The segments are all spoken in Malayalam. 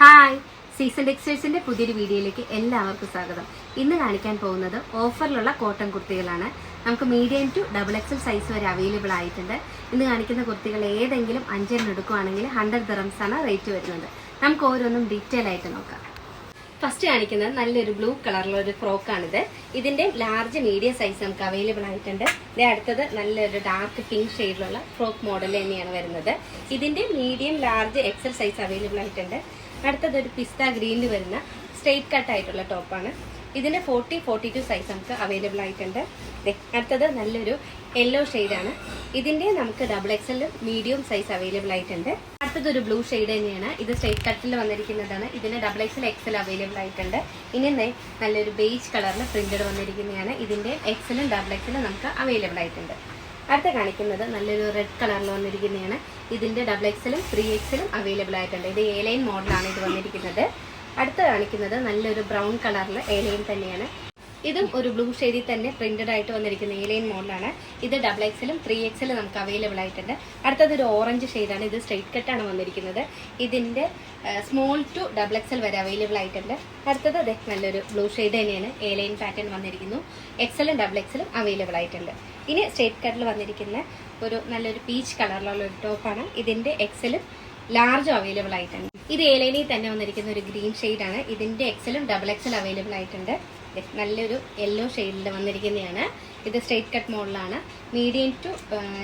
ഹായ്, സീസൺ ടെക്സ്റ്റൈൽസിന്റെ പുതിയൊരു വീഡിയോയിലേക്ക് എല്ലാവർക്കും സ്വാഗതം. ഇന്ന് കാണിക്കാൻ പോകുന്നത് ഓഫറിലുള്ള കോട്ടൺ കുർത്തികളാണ്. നമുക്ക് മീഡിയം ടു XXL സൈസ് വരെ അവൈലബിൾ ആയിട്ടുണ്ട്. ഇന്ന് കാണിക്കുന്ന കുർത്തികൾ ഏതെങ്കിലും 5 എണ്ണം എടുക്കുകയാണെങ്കിൽ 100 dirhams ആണ് റേറ്റ് വരുന്നത്. നമുക്ക് ഓരോന്നും ഡീറ്റെയിൽ ആയിട്ട് നോക്കാം. ഫസ്റ്റ് കാണിക്കുന്നത് നല്ലൊരു ബ്ലൂ കളറിലുള്ള ഒരു ഫ്രോക്കാണിത്. ഇതിന്റെ ലാർജ് മീഡിയം സൈസ് നമുക്ക് അവൈലബിൾ ആയിട്ടുണ്ട്. അടുത്തത് നല്ലൊരു ഡാർക്ക് പിങ്ക് ഷെയ്ഡിലുള്ള ഫ്രോക്ക് മോഡൽ തന്നെയാണ് വരുന്നത്. ഇതിന്റെ medium large XL size available ആയിട്ടുണ്ട്. അടുത്തത് ഒരു പിസ്ത ഗ്രീനിൽ വരുന്ന സ്ട്രെയിറ്റ് കട്ട് ആയിട്ടുള്ള ടോപ്പാണ്. ഇതിന്റെ 40-42 സൈസ് നമുക്ക് അവൈലബിൾ ആയിട്ടുണ്ട്. അടുത്തത് നല്ലൊരു യെല്ലോ ഷെയ്ഡാണ്. ഇതിന്റെ നമുക്ക് XXL മീഡിയം സൈസ് അവൈലബിൾ ആയിട്ടുണ്ട്. അടുത്തത് ഒരു ബ്ലൂ ഷെയ്ഡ് തന്നെയാണ്. ഇത് സ്ട്രെയിറ്റ് കട്ടിൽ വന്നിരിക്കുന്നതാണ്. ഇതിന് XXL അവൈലബിൾ ആയിട്ടുണ്ട്. ഇനി നല്ലൊരു ബേജ് കളറിൽ പ്രിന്റഡ് വന്നിരിക്കുന്നതാണ്. ഇതിന്റെ XL XXL നമുക്ക് അവൈലബിൾ ആയിട്ടുണ്ട്. അടുത്ത കാണിക്കുന്നത് നല്ലൊരു റെഡ് കളറിൽ വന്നിരിക്കുന്നതാണ്. ഇതിന്റെ XXL 3XL അവൈലബിൾ ആയിട്ടുണ്ട്. ഇത് A-ലൈൻ മോഡലാണ് ഇത് വന്നിരിക്കുന്നത്. അടുത്ത കാണിക്കുന്നത് നല്ലൊരു ബ്രൗൺ കളറിൽ A-ലൈൻ തന്നെയാണ്. ഇതും ഒരു ബ്ലൂ ഷെയ്ഡിൽ തന്നെ പ്രിന്റഡ് ആയിട്ട് വന്നിരിക്കുന്ന A-ലൈൻ മോഡലാണ്. ഇത് XXL 3XL നമുക്ക് അവൈലബിൾ ആയിട്ടുണ്ട്. അടുത്തത് ഒരു ഓറഞ്ച് ഷെയ്ഡാണ്. ഇത് സ്ട്രെയിറ്റ് കട്ടാണ് വന്നിരിക്കുന്നത്. ഇതിന്റെ സ്മോൾ ടു XXL വരെ അവൈലബിൾ ആയിട്ടുണ്ട്. അടുത്തത് നല്ലൊരു ബ്ലൂ ഷെയ്ഡ് തന്നെയാണ്. A-ലൈൻ പാറ്റേൺ വന്നിരിക്കുന്നു. XL XXL അവൈലബിൾ ആയിട്ടുണ്ട്. ഇനി സ്ട്രെയിറ്റ് കട്ടിൽ വന്നിരിക്കുന്ന ഒരു നല്ലൊരു പീച്ച് കളറിലുള്ള ഒരു ടോപ്പാണ്. ഇതിന്റെ XL ലാർജും അവൈലബിൾ ആയിട്ടുണ്ട്. ഇത് A-ലൈനിൽ തന്നെ വന്നിരിക്കുന്ന ഒരു ഗ്രീൻ ഷെയ്ഡാണ്. ഇതിന്റെ XL XXL അവൈലബിൾ ആയിട്ടുണ്ട്. നല്ലൊരു യെല്ലോ ഷെയ്ഡിൽ വന്നിരിക്കുന്നതാണ്. ഇത് സ്ട്രെയിറ്റ് കട്ട് മോഡലാണ്. മീഡിയം ടു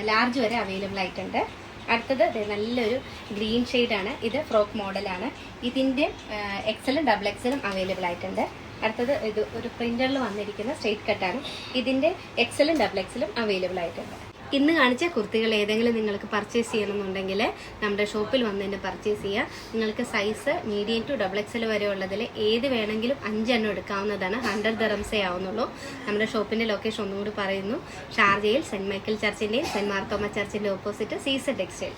ലാർജ് വരെ അവൈലബിൾ ആയിട്ടുണ്ട്. അടുത്തത് നല്ലൊരു ഗ്രീൻ ഷെയ്ഡാണ്. ഇത് ഫ്രോക്ക് മോഡലാണ്. ഇതിന്റെ XL XXL അവൈലബിൾ ആയിട്ടുണ്ട്. അടുത്തത് ഇത് ഒരു പ്രിന്ററിൽ വന്നിരിക്കുന്ന സ്ട്രെയിറ്റ് കട്ടാണ്. ഇതിന്റെ XL XXL അവൈലബിൾ ആയിട്ടുണ്ട്. ഇന്ന് കാണിച്ച കുർത്തികൾ ഏതെങ്കിലും നിങ്ങൾക്ക് പർച്ചേസ് ചെയ്യണമെന്നുണ്ടെങ്കിൽ നമ്മുടെ ഷോപ്പിൽ വന്ന് തന്നെ പർച്ചേസ് ചെയ്യുക. നിങ്ങൾക്ക് സൈസ് മീഡിയം ടു XXL വരെ ഉള്ളതിൽ ഏത് വേണമെങ്കിലും 5 എണ്ണം എടുക്കാവുന്നതാണ്. 100 dirhams ആവുന്നുള്ളൂ. നമ്മുടെ ഷോപ്പിന്റെ ലൊക്കേഷൻ ഒന്നുകൂടി പറയുന്നു. ഷാർജയിൽ സെന്റ് മൈക്കിൾ ചർച്ചിന്റെയും സെന്റ് മാർത്തോമ ചർച്ചിന്റെ ഓപ്പോസിറ്റ് സീസൺ ടെക്സ്റ്റൈൽസ്.